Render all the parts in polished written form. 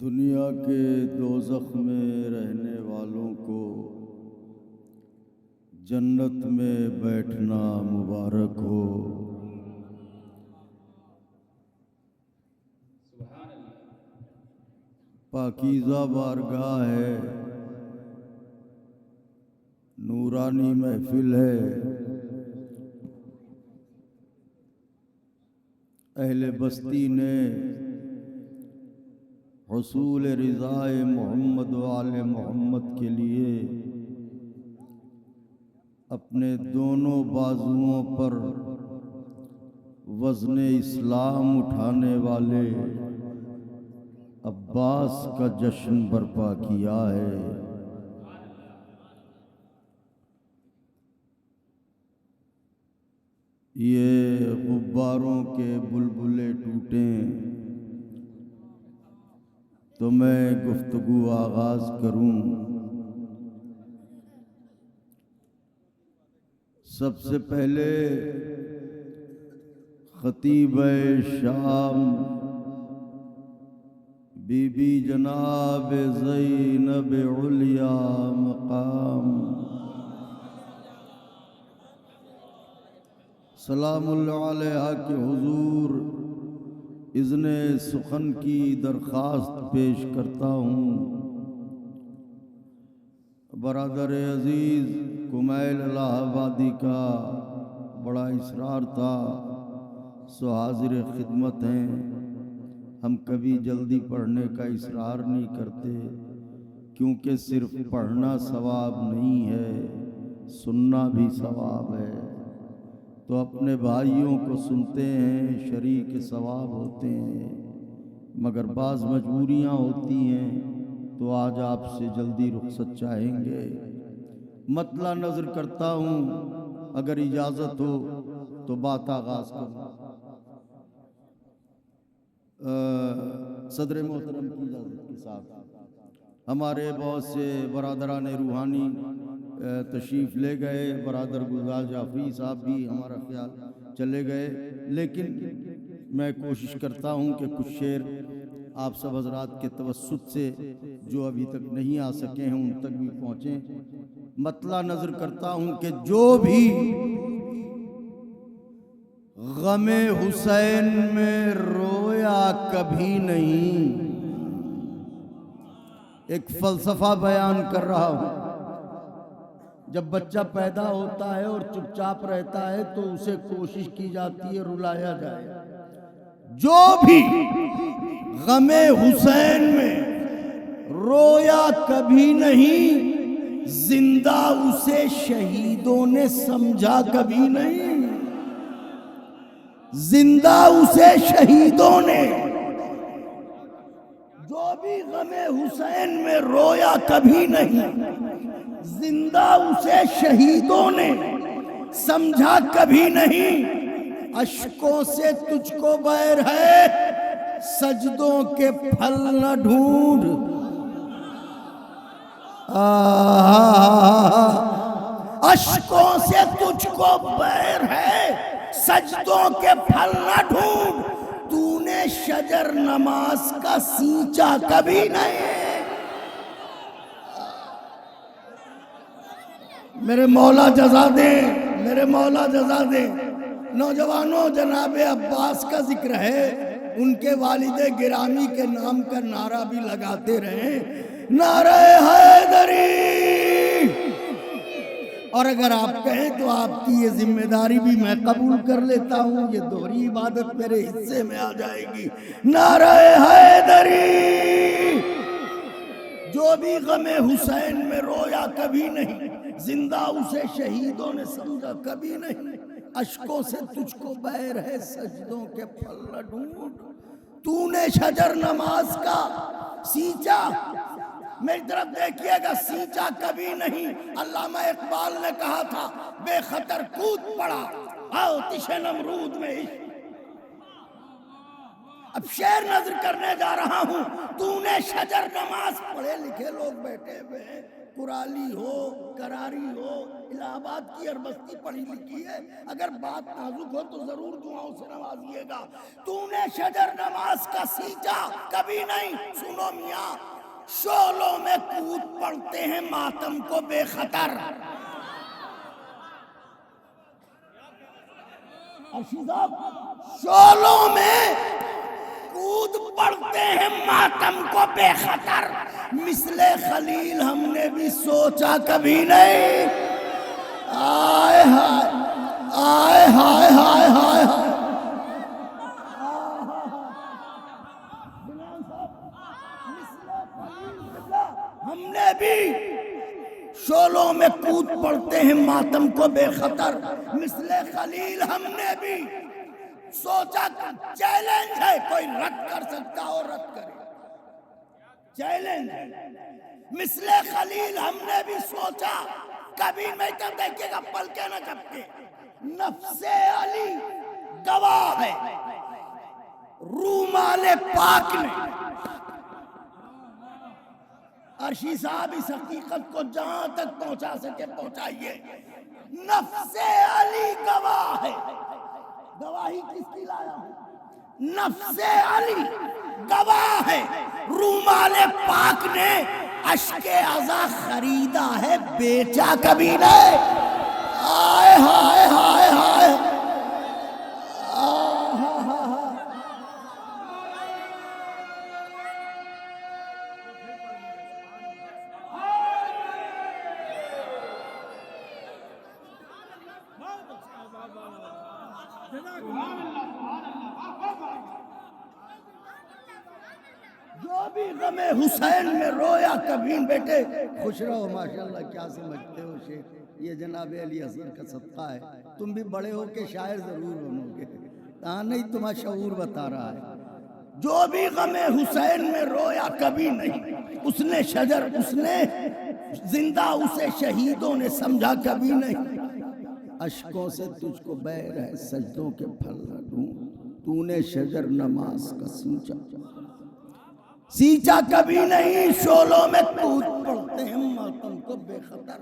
दुनिया के दोज़ख में रहने वालों को जन्नत में बैठना मुबारक हो। पाकीज़ा बारगाह है, नूरानी महफिल है। अहले बस्ती ने हुसूल रिज़ाए मोहम्मद वाले मोहम्मद के लिए अपने दोनों बाजुओं पर वज़्न इस्लाम उठाने वाले अब्बास का जश्न बर्पा किया है। ये गुब्बारों के बुलबुले टूटें तो मैं गुफ्तगू आगाज करूं। सबसे पहले खतीब-ए शाम बीबी जनाब ज़ैनब उलिया मकाम सलामुल्लाह अलैहा के हुजूर इज़्ने सुखन की दरख्वास्त पेश करता हूँ। बरादर अजीज़ कुमैल इलाहाबादी का बड़ा इसरार था, सो हाजिर खिदमत हैं। हम कभी जल्दी पढ़ने का इसरार नहीं करते, क्योंकि सिर्फ पढ़ना सवाब नहीं है, सुनना भी सवाब है। तो अपने भाइयों को सुनते हैं, शरीक सवाब होते हैं, मगर बाज़ मजबूरियाँ होती हैं, तो आज आपसे जल्दी रुखसत चाहेंगे। मतला नज़र करता हूँ, अगर इजाज़त हो तो बात आगाज़ करूँ। सदर मोहतरम की इजाज़त के साथ हमारे बहुत से बरादरान रूहानी तशरीफ़ ले गए। बरादर गुलजार जाफरी साहब भी हमारा ख्याल चले गए, लेकिन मैं कोशिश करता हूँ कि कुछ शेर आप सब हजरात के तवस्सुत से जो अभी तक नहीं आ सके हैं उन तक भी पहुँचें। मतला नज़र करता हूँ कि जो भी गमे हुसैन में रोया कभी नहीं, एक फलसफा बयान कर रहा हूँ। जब बच्चा पैदा होता है और चुपचाप रहता है तो उसे कोशिश की जाती है रुलाया जाए। जो भी गमे हुसैन में रोया कभी नहीं, जिंदा उसे शहीदों ने समझा कभी नहीं। जिंदा उसे शहीदों ने, जो भी गमे हुसैन में रोया कभी नहीं, जिंदा उसे शहीदों ने समझा कभी नहीं। अश्कों से तुझको बैर है, सजदों के फल न ढूंढ। अश्कों से तुझको बैर है, सजदों के फल न ढूंढ। तूने शजर नमाज का सींचा कभी नहीं। मेरे मौला जज़ा दे, मेरे मौला जज़ा दे। नौजवानों, जनाब अब्बास का जिक्र है, उनके वालिदे गिरामी के नाम का नारा भी लगाते रहे, नारे हैदरी। और अगर आप कहें तो आपकी ये जिम्मेदारी भी मैं कबूल कर लेता हूँ, ये दोहरी इबादत मेरे हिस्से में आ जाएगी। नारे हैदरी। जो भी गमे हुसैन में रोया कभी नहीं, जिंदा उसे शहीदों ने समझा कभी नहीं। अश्कों से तुझको बैर है, सजदों के फल न ढूंढ। तूने शजर नमाज का सींचा, मेरी तरफ देखिएगा, सींचा कभी नहीं। अल्लामा इकबाल ने कहा था, बेखतर कूद पड़ा आओ तिशे नमरूद में इश्क। अब शेर नजर करने जा रहा हूं। तूने शजर नमाज, पढ़े लिखे लोग बैठे हुए हैं, कुराली हो, करारी हो, इलाहाबाद की अरबस्ती पढ़ी लिखी है, अगर बात नाजुक हो तो जरूर दुआओं से नवाजिएगा। तूने शजर नमाज का सींचा कभी नहीं, सुनो मियाँ, शोलों में कूद पड़ते हैं मातम को बेखतर। शोलों में कूद पड़ते हैं मातम को बेखतर, मिसले खलील हमने भी सोचा कभी नहीं। आए हाय आए हाय हाय हाय हाय, हमने भी शोलों में कूद पड़ते हैं मातम को बेखतर, मिसले खलील हमने भी सोचा। चैलेंज है, कोई रद्द कर सकता हो रद्द करे, चैलेंज है। मिसले खलील हमने भी सोचा कभी नहीं, तो देखिएगा पल के न झपके, नफ्से अली गवाह है, रूमाले पाक ने। अर्शी साहब इस हकीकत को जहां तक पहुंचा सके पहुंचाइए, नफ्से अली गवाह है। गवाही किसकी लाया हूं? नफ्से अली गवाह है, रूमाले पाक ने अश्के अज़ा खरीदा है, बेचा कभी नहीं। आए हाय हाय हाय, जो भी गमे हुसैन में रोया कभी बेटे। खुश रहो माशाल्लाह, क्या समझते हो शेख, ये जनाब अली असगर का सदका है। तुम भी बड़े हो के शायर जरूर बनोगे, कहा नहीं तुम्हारा शऊर बता रहा है। जो भी गमे हुसैन में रोया कभी नहीं, उसने शजर, उसने जिंदा, उसे शहीदों ने समझा कभी नहीं। अशकों से तुझको बैर है, सजदों के फल न दूं, तूने शजर नमाज का सींचा कभी नहीं, शोलों में कूद पड़ते हैं मातम को बेखतर,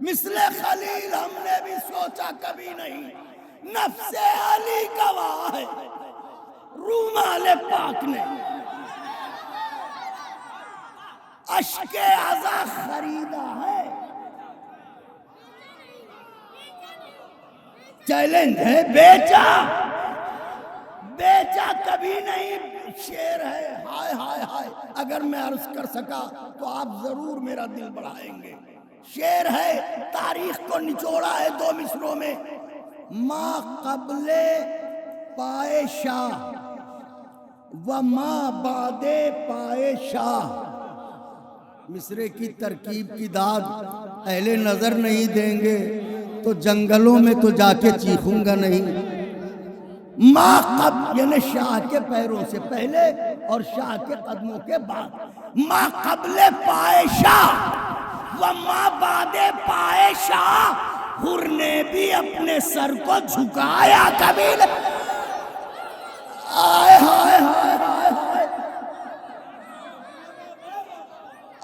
मिसले खलील हमने भी सोचा कभी नहीं। नफ्से अली गवाह है, रूमाले पाक ने अश्के अज़ा खरीदा है। चैलेंज है, बेचा बेचा कभी नहीं, शेर है। हाय हाय हाय, अगर मैं अर्ज कर सका तो आप जरूर मेरा दिल बढ़ाएंगे। शेर है, तारीख को निचोड़ा है दो मिसरों में। माँ कबले पाए शाह व माँ बादे पाए शाह। मिसरे की तरकीब की दाद अहले नजर नहीं देंगे तो जंगलों में तो जाके चीखूंगा नहीं। माँ कब यानी शाह के पैरों से पहले और शाह के कदमों के बाद। माँ कबले पाए शाह व माँ बादे पाए शाह, हुर ने भी अपने सर को झुकाया कभी नहीं। आय हाय हाय हाय हाय,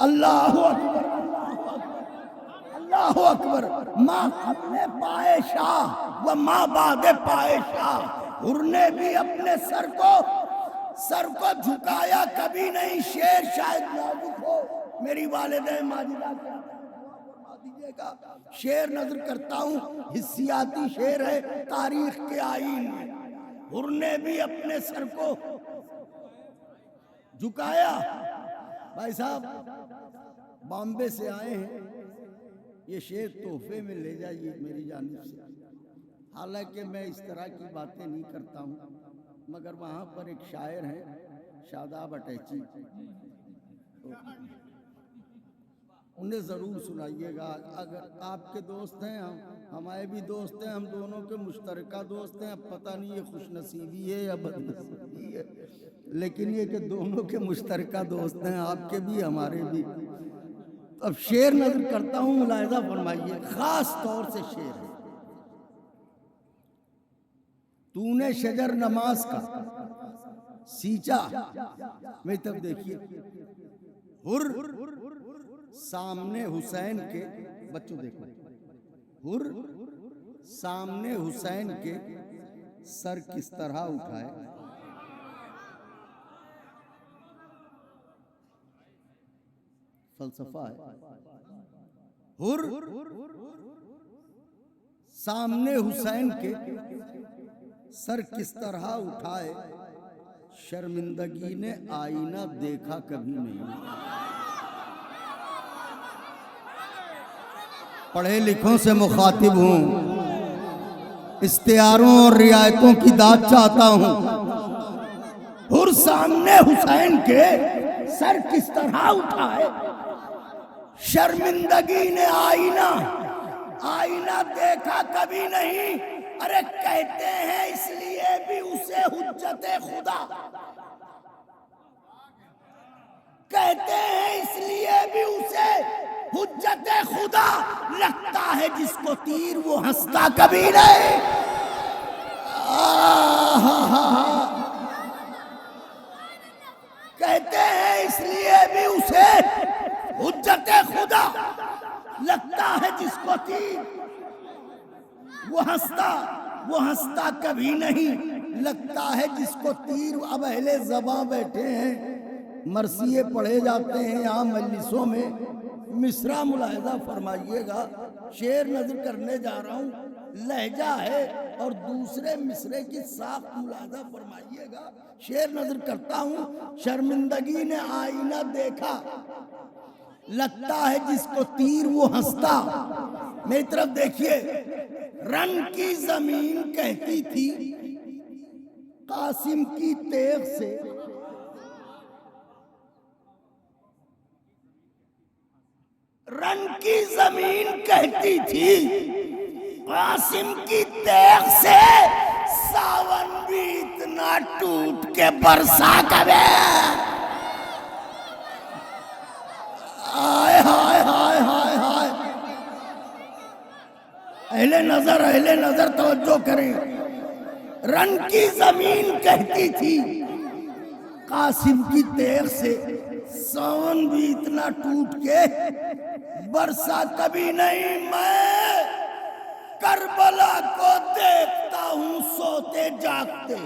अल्लाहु अकबर अल्लाहु अकबर। माँ कबले पाए शाह व माँ बादे पाए शाह, हुर ने भी अपने सर को झुकाया कभी नहीं। शेर शायद नाजुक हो, मेरी वालिदा माजिदा को फरमा दीजिएगा। शेर नजर करता हूँ, हिस्सियाती शेर है, तारीख के आईन में। हुर ने भी अपने सर को झुकाया। भाई साहब बॉम्बे से आए हैं, ये शेर तोहफे में ले जाइए मेरी जानिब से। हालांकि मैं इस तरह की बातें नहीं करता हूँ, मगर वहाँ पर एक शायर हैं शादाब अटैची, तो उन्हें ज़रूर सुनाइएगा। अगर आपके दोस्त हैं, हमारे भी दोस्त हैं, हम दोनों के मुश्तरका दोस्त हैं। अब पता नहीं ये खुशनसीबी है या बदनसीबी है, लेकिन ये कि दोनों के मुश्तरका दोस्त हैं, आपके भी हमारे भी। अब शेर नजर करता हूँ, मुलाहिजा फरमाइए, खास तौर से शेर है। तूने शजर नमाज का सींचा, मैं तब देखिए, हुर सामने हुसैन के, बच्चों देखो, हुर सामने हुसैन के सर किस तरह उठाए, फलसफा है। हुर सामने हुसैन के सर किस तरह उठाए, शर्मिंदगी ने आईना देखा कभी नहीं। पढ़े लिखों से मुखातिब हूं, इख्तियारों और रियायतों की दाद चाहता हूं। हुर सामने हुसैन के सर किस तरह उठाए, शर्मिंदगी ने आईना देखा कभी नहीं। अरे कहते हैं इसलिए भी उसे हुज्जते खुदा, कहते हैं इसलिए भी उसे हुज्जते खुदा, लगता है जिसको तीर वो हंसता कभी नहीं। कहते हैं इसलिए भी उसे हुज्जते खुदा, लगता है जिसको तीर वो हंसता कभी नहीं। लगता है जिसको तीर। अब अहले ज़बां बैठे हैं, मरसिए पढ़े जाते हैं यहाँ मजलिसों में। मिसरा मुलाहिजा फरमाइएगा, शेर नजर करने जा रहा हूँ, लहजा है और दूसरे मिसरे की साख मुलाहिजा फरमाइएगा। शेर नजर करता हूँ, शर्मिंदगी ने आईना देखा, लगता है जिसको तीर वो हंसता। मेरी तरफ देखिए, रन की जमीन कहती थी कासिम की तेग से, रन की जमीन कहती थी कासिम की तेग से, सावन भी इतना टूट के बरसा करे। हाय हाय हाय हाय हाय, अहले नजर तवज्जो करें। रन की जमीन कहती थी कासिम की तेग से, सावन भी इतना टूट के बरसा कभी नहीं। मैं करबला को देखता हूं सोते जागते,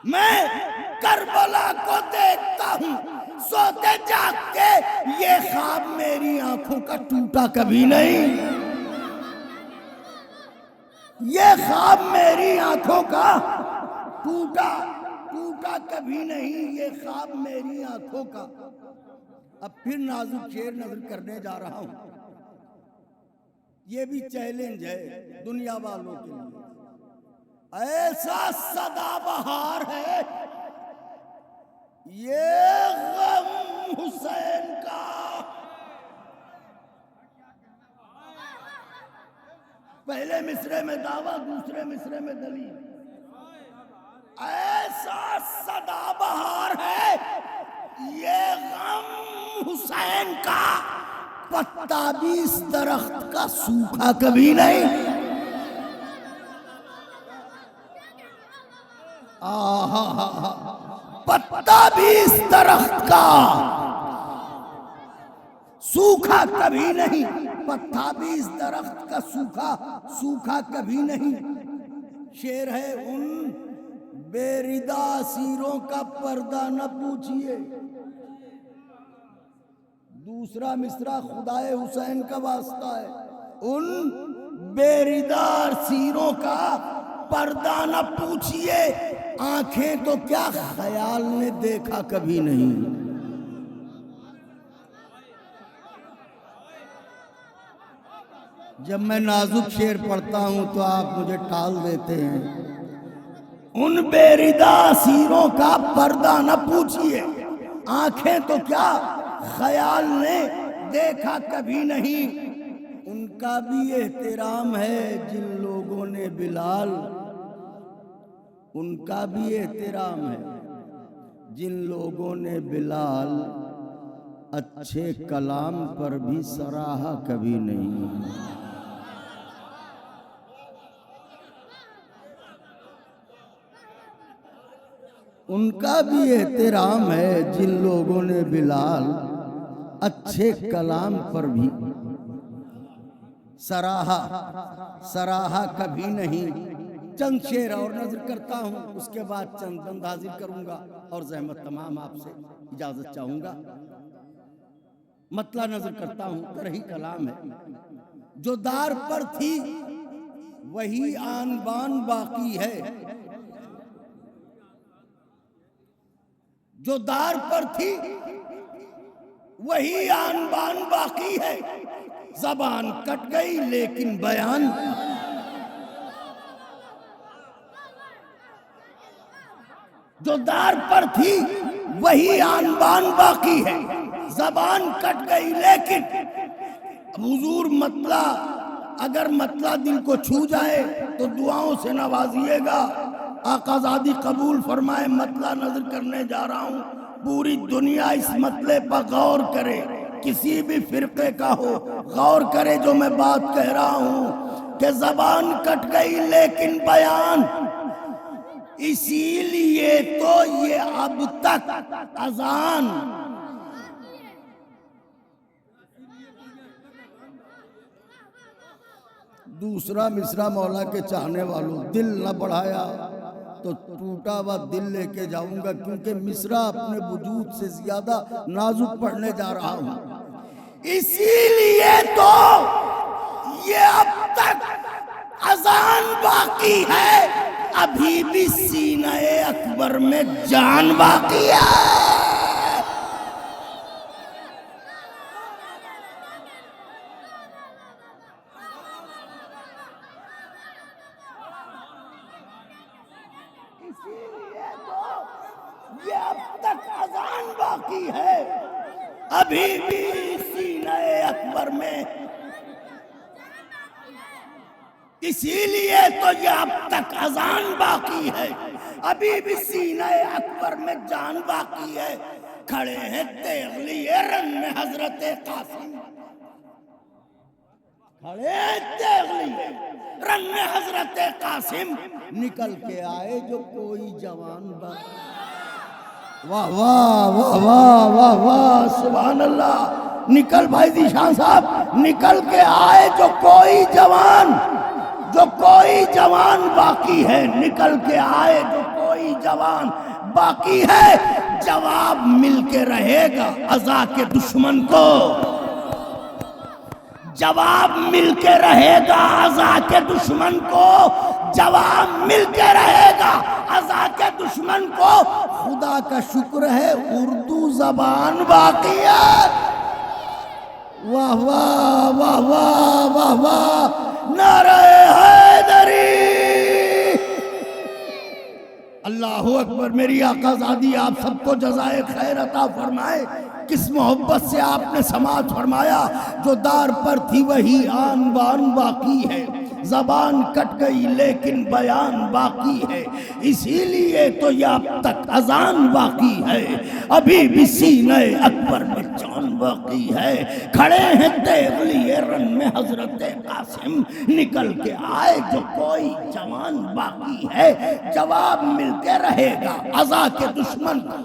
मैं करबला को देखता हूं सोते जागते, ये ख्वाब मेरी आंखों का टूटा कभी नहीं। ये ख्वाब मेरी आंखों का टूटा कभी नहीं, ये ख्वाब मेरी आंखों का। अब फिर नाजुक शेर नजर करने जा रहा हूं, ये भी चैलेंज है दुनिया वालों के लिए। ऐसा सदाबहार है ये गम हुसैन का, पहले मिसरे में दावा, दूसरे मिसरे में दलील। ऐसा सदाबहार है ये गम हुसैन का, पत्ता भी इस दरख्त का सूखा कभी नहीं। पत्ता भी इस दरख्त का सूखा कभी नहीं, पत्ता भी इस दरख्त का सूखा कभी नहीं। शेर है, उन बेरिदा असीरों का पर्दा न पूछिए। दूसरा मिसरा खुदाए हुसैन का वास्ता है, उन बेरिदा असीरों का पर्दा न पूछिए, आंखें तो क्या ख्याल ने देखा कभी नहीं। जब मैं नाजुक शेर पढ़ता हूं तो आप मुझे टाल देते हैं। उन बेरिदा असीरों का पर्दा न पूछिए, आंखें तो क्या ख्याल ने देखा कभी नहीं। उनका भी एहतराम है जिन लोगों ने बिलाल, उनका भी एहतराम है जिन लोगों ने बिलाल अच्छे कलाम पर भी सराहा कभी नहीं। उनका भी एहतराम है जिन लोगों ने बिलाल अच्छे कलाम पर भी सराहा कभी नहीं। चंद शेर और नजर करता हूं, उसके बाद चंद बंद हाजिर करूंगा और जहमत तमाम आपसे इजाजत चाहूंगा। मतला नजर करता हूं, तरही कलाम है। जो दार पर थी वही आन बान बाकी है, जो दार पर थी वही आन बान बाकी है। जबान कट गई लेकिन बयान, जो दार पर थी वही आन बान बाकी है। जबान कट गई लेकिन हुजूर मतला, अगर मतला दिल को छू जाए तो दुआओं से नवाजिएगा। आकाज़ादी कबूल फरमाए। मतला नजर करने जा रहा हूं, पूरी दुनिया इस मतले पर गौर करे, किसी भी फिरके का हो, गौर करे जो मैं बात कह रहा हूं कि जबान कट गई लेकिन बयान, इसीलिए तो ये अब तक अजान। दूसरा मिसरा मौला के चाहने वालों, दिल न बढ़ाया तो टूटा हुआ दिल लेके जाऊंगा, क्योंकि मिसरा अपने वजूद से ज्यादा नाजुक पढ़ने जा रहा हूं। इसीलिए तो ये अब तक अजान बाकी है, अभी भी सीने अकबर में जान बाकी है। इसीलिए तो ये अब तक अजान बाकी है, अभी भी सीने अकबर में। इसीलिए तो ये अब तक अजान बाकी है, अभी भी सीने अकबर में जान बाकी है। खड़े हैं तेगलिए रंग में हजरत कासिम, खड़े हैं तेगलिए रंग में हजरत कासिम, निकल के आए जो कोई जवान बाकी। वाह वाह वाह वाह वाह वाह, सुभान अल्लाह। निकल भाई दिशान साहब, निकल के आए जो कोई जवान, जो कोई जवान बाकी है, निकल के आए जो कोई जवान बाकी है। जवाब मिल के रहेगा अज़ा के दुश्मन को, जवाब मिल के रहेगा अज़ा के दुश्मन को, जवाब मिल के रहेगा अज़ा के दुश्मन को। खुदा का शुक्र है उर्दू जबान बाकी है। वाह वाह वाह वाह वाह वाह, नारे हैदरी, अल्लाहु अकबर। मेरी आकाज़ादी आप सबको जज़ाए खैर अता फरमाए। किस मोहब्बत से आपने समाज फरमाया, जो दार पर थी वही आन बान बाकी है। जबान कट गई लेकिन बयान बाकी है, इसीलिए तो ये अब तक अजान बाकी है, अभी भी सीने अकबर में जान बाकी है। खड़े हैं तेगलिए रन में हजरत कासिम, निकल के आए जो कोई जवान बाकी है। जवाब मिलते रहेगा अज़ा के दुश्मन को।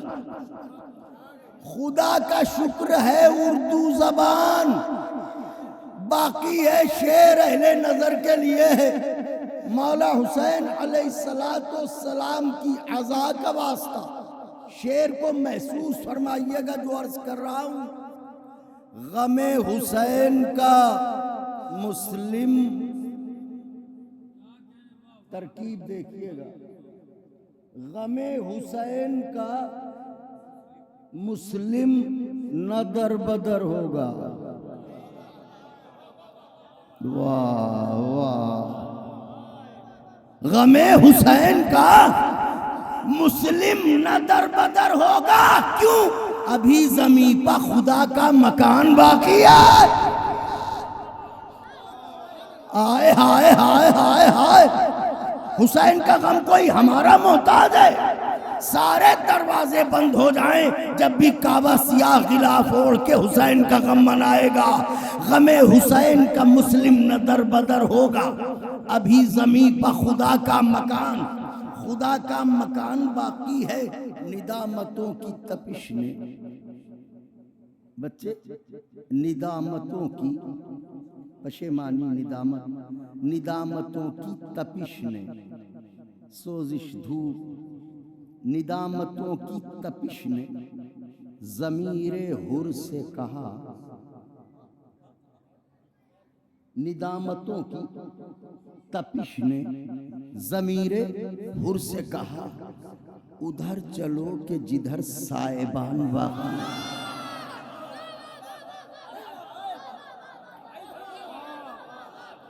खुदा का शुक्र है उर्दू जबान बाकी है। शेर अहले नजर के लिए है। मौला हुसैन अलैहिस्सलाम की अज़ा का वास्ता शेर को महसूस फरमाइएगा जो अर्ज कर रहा हूं। गमे हुसैन का मुस्लिम, तरकीब देखिएगा, गमे हुसैन का मुस्लिम न दर बदर होगा। वाह वाह, गमे हुसैन का मुस्लिम न दर बदर होगा। क्यों? अभी जमीन पर खुदा का मकान बाकी है। हाय हाय हाय हाय हाय, हुसैन का गम कोई हमारा मोहताज है? सारे दरवाजे बंद हो जाएं, जब भी काबा सियाह गिलाफ ओढ़ के हुसैन का गम मनाएगा। गमे हुसैन का मुस्लिम न दर बदर होगा, अभी जमीन पर खुदा का मकान। खुदा का मकान बाकी है निदामतों की तपिश ने। बच्चे, निदामतों की पशेमानी, निदामत, निदामतों की तपिश ने, सोजिश धूप, निदामतों की तपिश ने ज़मीरे हुर से कहा। निदामतों की तपिश ने ज़मीरे हुर से कहा, उधर चलो कि जिधर साइबान वाक़ई।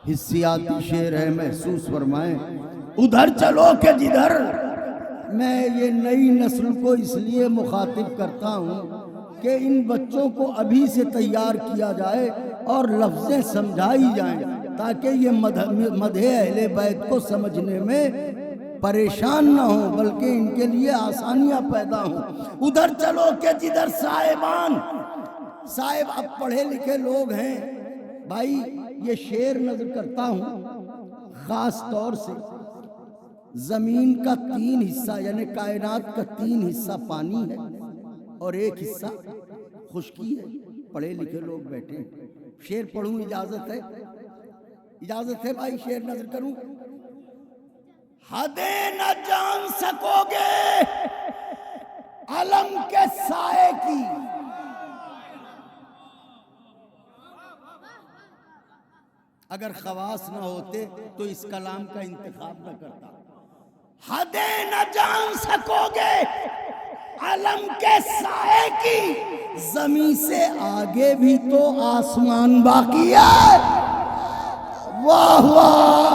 हिस्सियाती शेर है, महसूस फरमाएं। उधर चलो कि जिधर, मैं ये नई नस्ल को इसलिए मुखातिब करता हूँ कि इन बच्चों को अभी से तैयार किया जाए और लफ्ज़ें समझाई जाएं ताकि ये मदहे अहले बैत को समझने में परेशान ना हो, बल्कि इनके लिए आसानियां पैदा हों। उधर चलो कि जिधर साहिबान, साहिब अब पढ़े लिखे लोग हैं भाई, ये शेर नजर करता हूँ खास तौर से। जमीन का 3 हिस्सा यानी कायनात का 3 हिस्सा पानी है और 1 हिस्सा खुश्की है। पढ़े लिखे लोग बैठे हैं। शेर पढ़ूं, इजाजत है? इजाजत है भाई, शेर नजर करूं? हदें न जान सकोगे अलम के साए की, अगर खवास ना होते तो इस कलाम का इंतखाब न करता। हदें न जान सकोगे अलम के साए की, जमीन से आगे भी तो आसमान बाकी है। वाह वाह,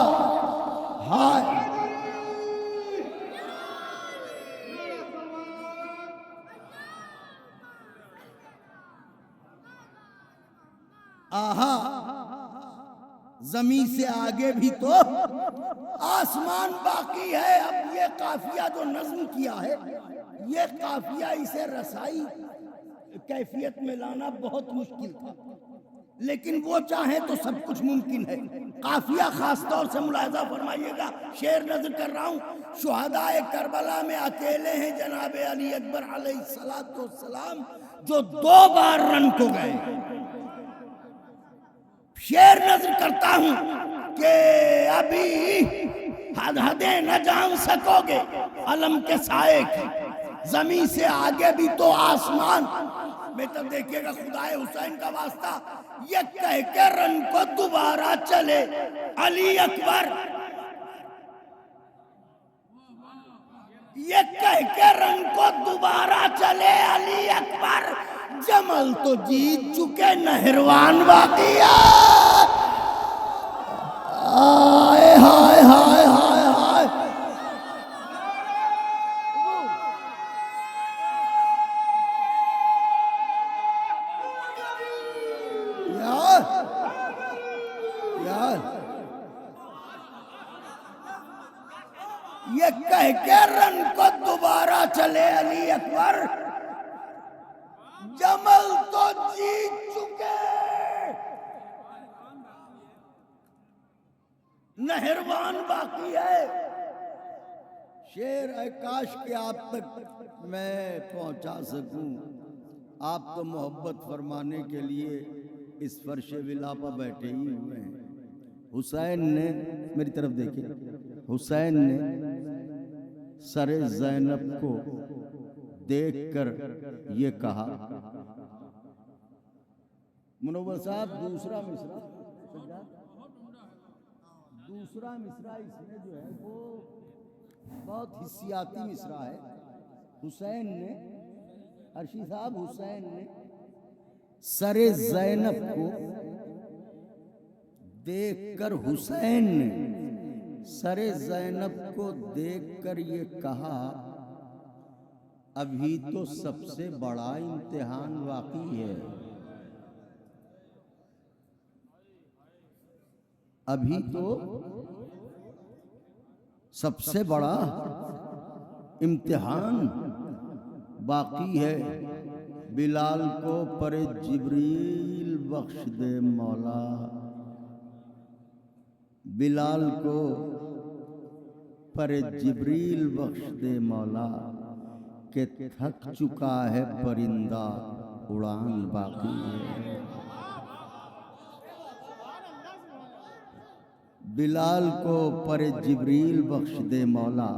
हाय आहा, जमीन से आगे भी तो आसमान बाकी है। अब ये काफिया जो नज्म किया है, ये काफिया इसे रसाई कैफियत में लाना बहुत मुश्किल था, लेकिन वो चाहे तो सब कुछ मुमकिन है। काफिया खास तौर से मुलाहिजा फरमाइएगा, शेर नजर कर रहा हूँ। शुहदाए करबला में अकेले हैं जनाब अली अकबर अलैहिस्सलाम जो 2 बार रन को गए। शेर नजर करता हूं कि अभी हदें न जान सकोगे अलम के साए की, जमीन से आगे भी तो आसमान में। तब देखिएगा खुदाए हुसैन का वास्ता, ये कह के रन को दोबारा चले अली अकबर, ये कह के रन को दोबारा चले अली अकबर। जमल तो जीत चुके नहरवान बाकी है। हाय हाय हाय हाय हाय, यार यार, ये कह के रन को दोबारा चले अली अकबर। जमल तो जीत चुके नहरवान बाकी है। शेर है, काश के आप तक मैं पहुंचा सकूं। आप तो मोहब्बत फरमाने के लिए इस फर्शे विला पर बैठे ही हुए हैं। हुसैन ने, मेरी तरफ देखिए, हुसैन ने सरे ज़ैनब को देखकर ये कहा। मुनव्वर साहब, दूसरा मिसरा इसमें जो है वो बहुत हिस्सियाती मिसरा है। हुसैन ने, अर्शी साहब, हुसैन ने सरे ज़ैनब को देखकर, हुसैन ने सरे ज़ैनब को देखकर ये कहा, अभी तो सबसे बड़ा इम्तिहान बाकी है। अभी तो सबसे बड़ा इम्तिहान बाकी है। बिलाल को पर जिब्रील बख्श दे मौला, बिलाल को पर जिब्रील बख्श दे मौला के थक चुका है परिंदा उड़ान बाकी है। बिलाल को पर जिब्रील बख्श दे मौला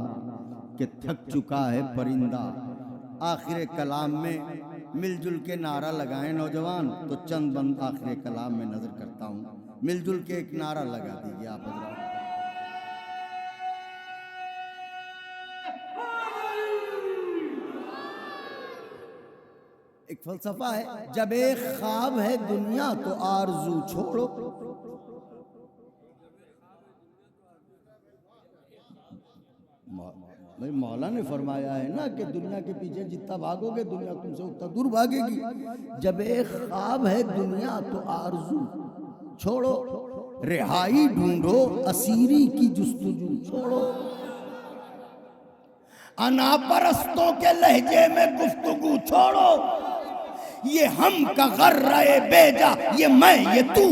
के थक चुका है परिंदा। आखिर कलाम में मिलजुल के नारा लगाएं नौजवान। तो चंद बंद आखिर कलाम में नजर करता हूं, मिलजुल के एक नारा लगा दीजिए आप हजरात। एक फलसफा है, जब एक ख्वाब है दुनिया तो आरजू छोड़ो। भाई मौला ने फरमाया है ना कि दुनिया के पीछे जितना भागोगे दुनिया तुमसे उतना दूर भागेगी। जब एक ख्वाब है दुनिया तो आरजू छोड़ो, रिहाई ढूंढो असीरी की जुस्तजू छोड़ो। अनापरस्तों के लहजे में गुफ्तगू छोड़ो, ये हम का गर्रे बेजा ये मैं ये तू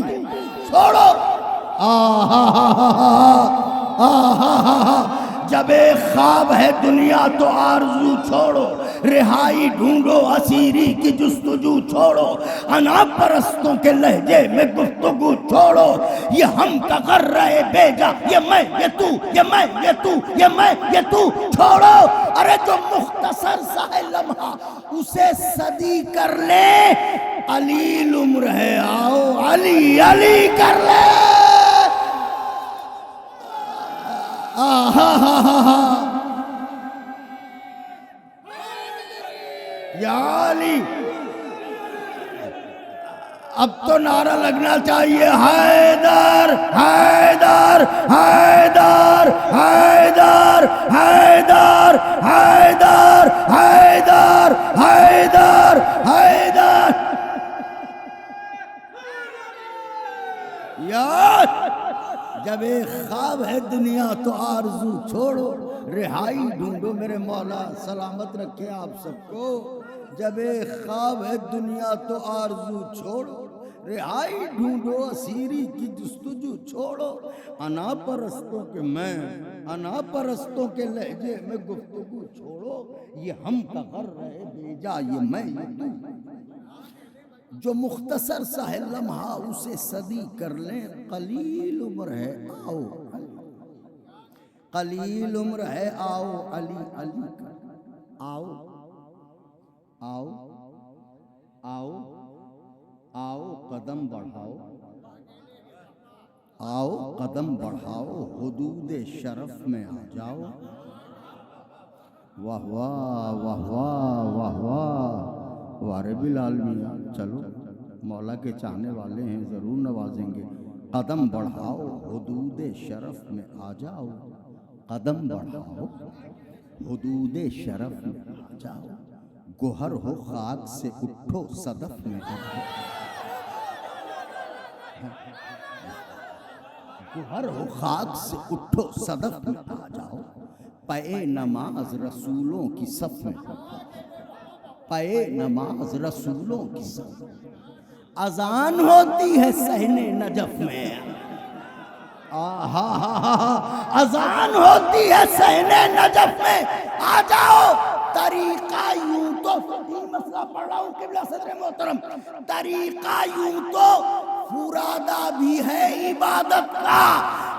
छोड़ो। जब एक ख्वाब है दुनिया तो आरजू छोड़ो, रिहाई ढूंढो असीरी की जुस्तजू छोड़ो। अनापरस्तों के लहजे में गुफ्तगू छोड़ो, ये हम का गर्रे बेजा ये मैं ये तू ये मैं ये तू ये मैं ये तू छोड़ो। अरे जो मुख्तसर सा है लम्हा उसे सदी कर ले, अलील उम्र है आओ अली अली कर ले। या अली, अब तो नारा लगना चाहिए हैदर हैदर हैदर हैदर हैदर हैदर हैदर हैदर हैदर। यार जब एक ख्वाब है दुनिया तो आरजू छोड़ो, रिहाई ढूंढो। मेरे मौला सलामत रखे आप सबको। जब एक ख्वाब है दुनिया तो आरजू छोड़ो, रिहाई ढूंढो असीरी की जुस्तजू छोड़ो। अनापरस्तों के मैं अनापरस्तों के लहजे में गुफ्तगू छोड़ो, ये हम का गर्रे बेजा ये मैं ये तू। जो मुख्तसर सा है लम्हा उसे सदी कर लें, कलील उम्र है आओ कलील उम्र है आओ अली अली कर। आओ आओ आओ आओ कदम बढ़ाओ, आओ कदम बढ़ाओ हुदूद शरफ में आ जाओ। वाह वाह वाह वाह वाह वाह वारे बिलाल मियाँ, चलो मौला के चाहने वाले हैं ज़रूर नवाजेंगे। कदम बढ़ाओ हुदूद शरफ में आ जाओ, कदम बढ़ाओ हुदूद शरफ में आ जाओ। गोहर हो खाक से उठो सदफ में आ जाओ, गोहर हो खाक से उठो सदफ में आ जाओ। पे नमाज रसूलों की सफ में, पे नमाज रसूलों की सफ। अजान होती है सहने नजफ में, अजान होती है सहने नजफ में। आ जाओ तरीका यूं तो मसला पढ़ रहा हूँ किबला सदर मोहतरम, तरीका यूं तो फुरादा भी है इबादत का,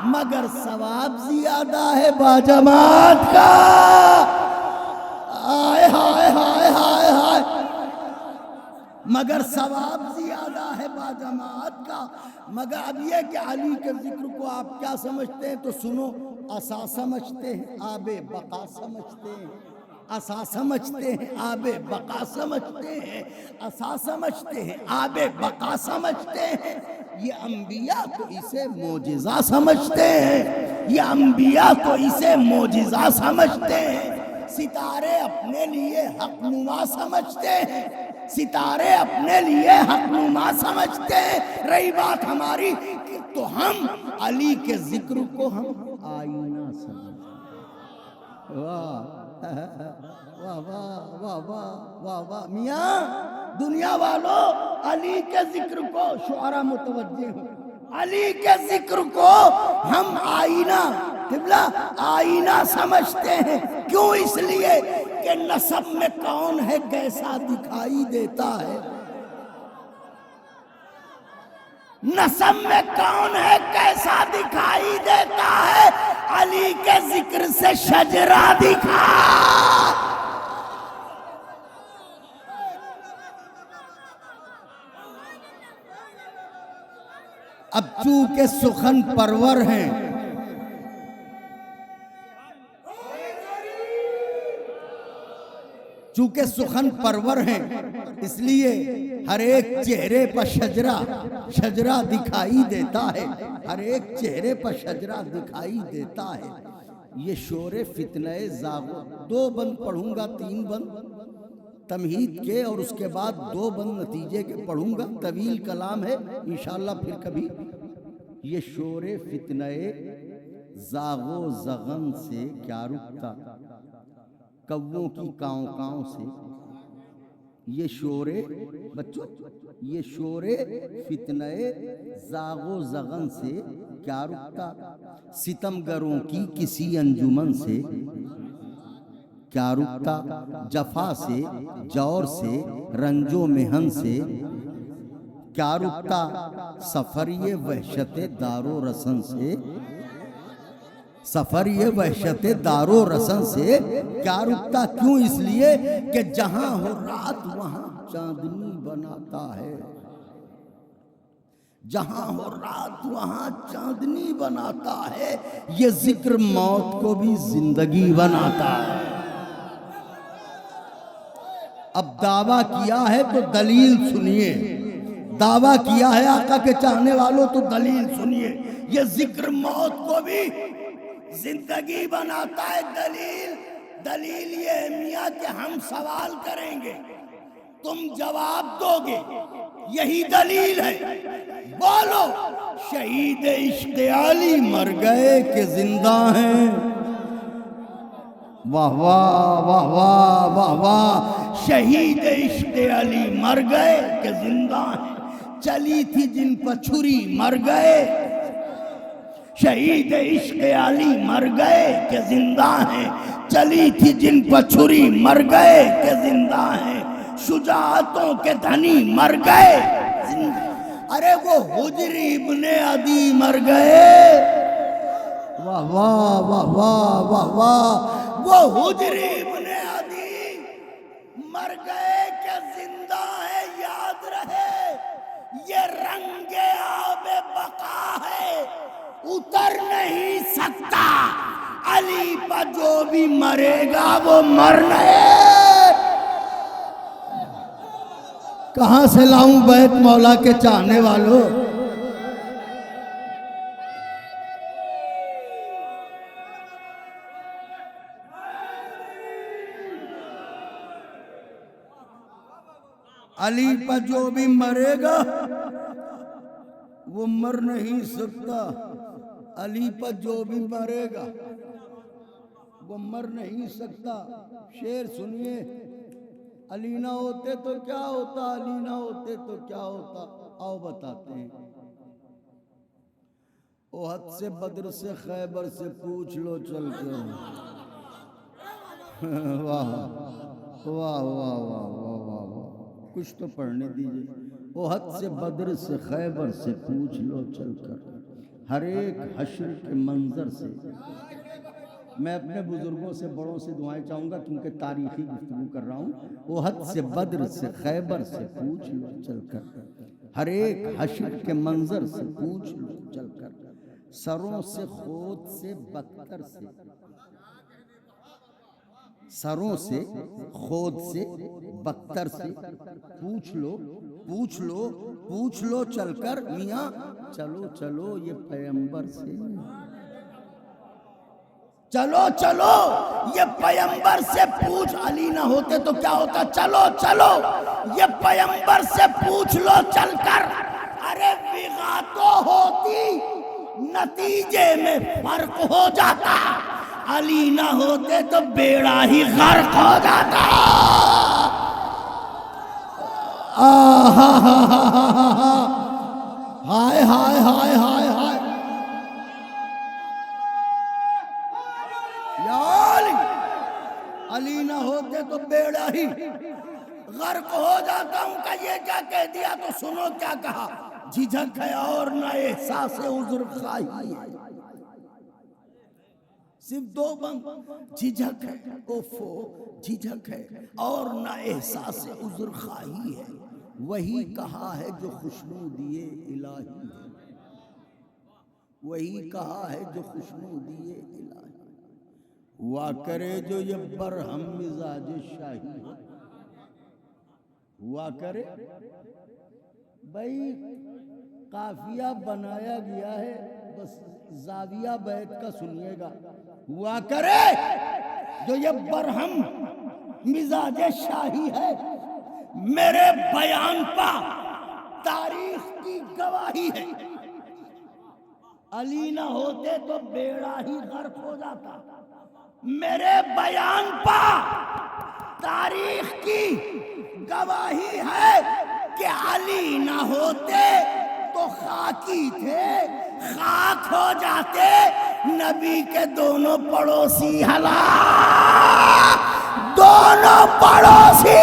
मगर सवाब ज्यादा है बाजमात का। हाय हाय हाय हाय हाय, मगर सवाब ज्यादा है बाजमात का। मगर अब ये कि अली के जिक्र को आप क्या समझते हैं तो सुनो। असा समझते हैं आबे बका समझते हैं, असा समझते हैं आबे बका समझते हैं, असा समझते हैं आबे बका समझते हैं। ये अंबिया तो इसे मोजिज़ा समझते हैं, ये अंबिया तो इसे मोजिज़ा समझते हैं। सितारे अपने लिए हकनुमा समझते हैं, सितारे अपने लिए हकनुमा समझते हैं। रही बात हमारी तो हम अली के जिक्र को हम आईना समझते। वाह वाह वाह वाह वाह वाह वाह मियाँ दुनिया वालों, अली के जिक्र को शुआरा मुतवज्जे हो, अली के जिक्र को हम आईना किबला आईना समझते हैं। क्यों? इसलिए कि नसब में कौन है कैसा दिखाई देता है। नसब में कौन है कैसा दिखाई देता है। अली के जिक्र से शजरा दिखा। अब चूंकि सुखन परवर हैं, चूंकि सुखन परवर हैं, इसलिए हर एक चेहरे पर शजरा शजरा दिखाई देता है। हर एक चेहरे पर शजरा दिखाई देता है। ये शोरे फितने जागो। 2 बंद पढ़ूंगा, 3 बंद तमहीद के, और उसके बाद 2 बंद नतीजे के पढ़ूंगा। तवील कलाम है, इंशाअल्लाह फिर कभी। ये शोरे फितने जागो जगन से क्या रुकता, कव्वों की काँव काँव से। ये शोरे बच्चों, ये शोरे फितने जागो जगन से क्या रुकता, सितमगरों की किसी अंजुमन से क्या रुकता, जफा से जौर से रंजो मेहन से क्या रुकता, सफर ये वहशत दारो रसन से, सफर ये वहशत दारो रसन से क्या रुकता। क्यों? इसलिए कि जहां हो रात वहां चांदनी बनाता है। जहां हो रात वहां चांदनी बनाता है। ये जिक्र मौत को भी जिंदगी बनाता है। अब दावा किया है तो दलील सुनिए। दावा किया है आका के चाहने वालों तो दलील सुनिए। ये जिक्र मौत को भी जिंदगी बनाता है। दलील ये है मियां कि हम सवाल करेंगे, तुम जवाब दोगे, यही दलील है। बोलो, शहीद इश्क़ अली मर गए कि जिंदा हैं। वाह वाह वाह वाह वाह वाह। शहीद इश्क़ अली मर गए कि जिंदा हैं। चली थी जिन पर छुरी मर गए। शहीद इश्क़ अली मर गए कि जिंदा हैं। चली थी जिन पर छुरी मर गए कि जिंदा हैं। शुजाअतों के धनी मर गए। अरे वो हुजरी इब्ने अदी मर गए। वाह वाह वाह वाह वाह वाह। वो हुजरी इब्ने अदी मर गए कि जिंदा है। याद रहे ये रंगे आबे बका है, उतर नहीं सकता। अली पर जो भी मरेगा वो मरने। कहां से लाऊं बैत मौला के चाहने वालों। अली पर जो भी मरेगा वो मर नहीं सकता। अली पर जो भी मरेगा वो मर नहीं सकता। शेर सुनिए। अली ना होते तो क्या होता, अली ना होते तो क्या होता। आओ बताते हैं। ओहद से बद्र से खैबर से पूछ लो चल के। वाह वाह वाह वाह वाह वाह वाह। कुछ तो पढ़ने दीजिए। ओहद से बद्र से खैबर से पूछ लो चलकर। हर एक हश्र के मंजर से। मैं अपने बुजुर्गों से बड़ों से दुआएं चाहूंगा क्योंकि तारीखी गुफ्तगू कर रहा हूँ। ओहद से बद्र से खैबर से पूछ लो चलकर। हर एक हश्र के मंजर से पूछ लो चलकर। सरों से खोद से बख्तर से, सरों से खोद से बख्तर से पूछ लो पूछ लो पूछ लो चलकर। मियाँ चलो चलो ये पैगंबर से। चलो चलो ये पैगंबर से पूछ। अली ना होते तो क्या होता। चलो चलो ये पैगंबर से पूछ लो चलकर। अरे विगा तो होती, नतीजे में फर्क हो जाता। अली ना होते तो बेड़ा ही गर्क हो जाता। हाय हाय हाय हाय हाय। इलाही, गर्क हो जाता हूं का ये क्या कह दिया तो सुनो क्या कहा, झिझक है और ना एहसास उज़्र खाही है। सिर्फ दो बंद, झिझक है, ओफो झिझक है और ना एहसास उज़्र खाही है। वही कहा है जो खुशबू दिए इलाही है, वही कहा है जो खुशबू दिए इलाही। हुआ करे जो ये बरहम मिजाज शाही है, हुआ करे भाई काफिया बनाया गया है, बस जाविया बैठ का सुनिएगा। हुआ करे जो ये बरहम मिजाज शाही है, मेरे बयान पा तारीख की गवाही है। अली ना होते तो बेड़ा ही गर्क हो जाता। मेरे बयान पा तारीख की गवाही है कि अली ना होते तो खाकी थे, खाक हो जाते नबी के दोनों पड़ोसी हलाक, दोनों पड़ोसी।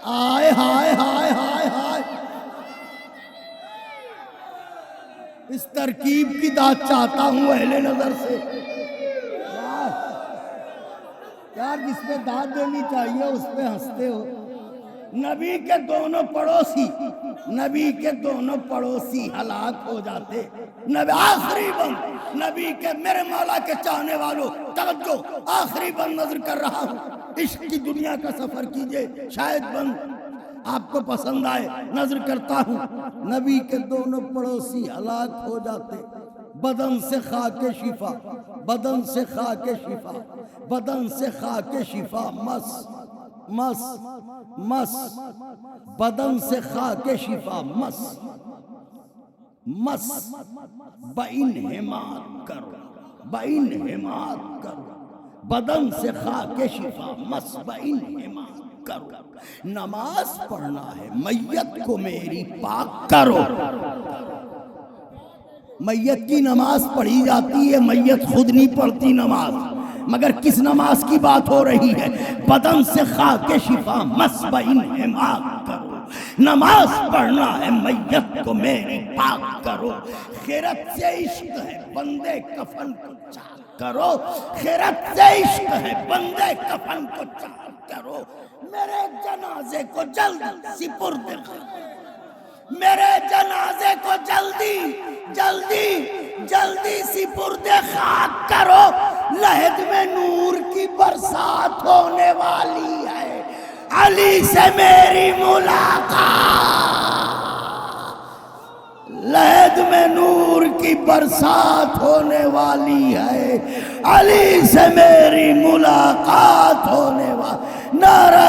आय हाय हाय हाय हाय, इस तरकीब की दाद चाहता हूं अहले नजर से। यार जिसपे दाद देनी चाहिए उस पे हंसते हो। नबी के दोनों पड़ोसी, नबी के दोनों पड़ोसी हलाक हो जाते। नबी आखिरी बंद, नबी के मेरे मौला के चाहने वालों तवज्जो, आखिरी बंद नजर कर रहा हूं। इश्क की दुनिया का सफर कीजिए, शायद बंद आपको पसंद आए। नजर करता हूं, नबी के दोनों पड़ोसी हलाक हो जाते। बदन से खाके शिफा, बदन से खाके शिफा, बदन से खाके शिफा, मस मस मस, बदन से खाके शिफा मस मस, बइन हिमात करो, बइन हिमात करो, बदन से खाके शिफा मस, बइन हिमात करो। नमाज पढ़ना है मैयत को मेरी पाक करो। मैयत की नमाज पढ़ी जाती है, मैयत खुद नहीं पढ़ती नमाज। मगर किस नमाज की बात हो रही है? बदन से खाके शिफा मसबइन हिमात करो। नमाज पढ़ना है मैयत को मेरी पाक करो। खैरत से इश्क है बंदे कफन को चाक करो, खैरत से इश्क है बंदे कफन को चाक करो। मेरे जनाजे को जल्द सिपुर्द करो, मेरे जनाजे को जल्दी जल्दी जल्दी सिपुर्द खाक करो। लहद में नूर की बरसात होने वाली है, अली से मेरी मुलाकात। लहद में नूर की बरसात होने वाली है, अली से मेरी मुलाकात होने वाली। नारा